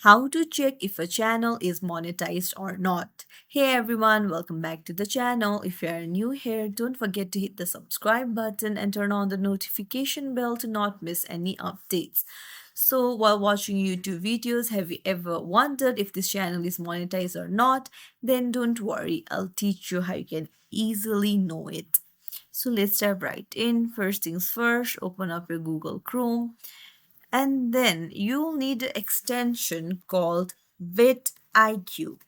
How to check if a channel is monetized or not. Hey everyone, welcome back to the channel. If you are new here, don't forget to hit the subscribe button and turn on the notification bell to not miss any updates. So while watching YouTube videos, have you ever wondered if this channel is monetized or not? Then don't worry, I'll teach you how you can easily know it. So let's dive right in. First things first, open up your Google Chrome and then you'll need an extension called vidIQ.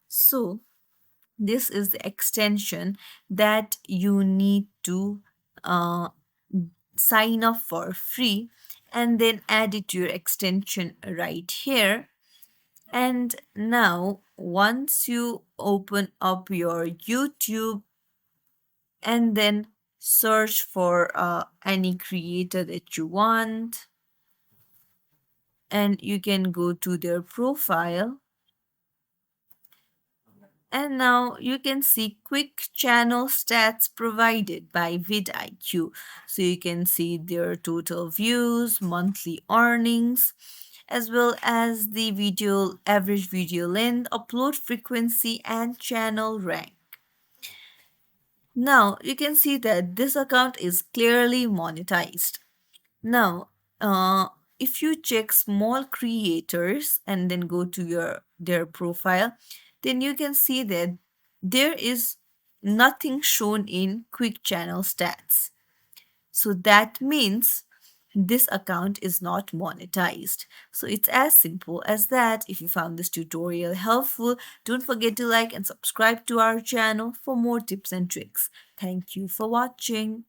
So this is the extension that you need to uh, sign up for free and then add it to your extension right here. And now once you open up your YouTube and then search for any creator that you want, and you can go to their profile, and now you can see quick channel stats provided by vidIQ. So you can see their total views, monthly earnings, as well as the video average video length, upload frequency, and channel rank. Now you can see that this account is clearly monetized. Now, if you check small creators and then go to their profile, then you can see that there is nothing shown in quick channel stats. So that means this account is not monetized. So it's as simple as that. If you found this tutorial helpful, don't forget to like and subscribe to our channel for more tips and tricks. Thank you for watching.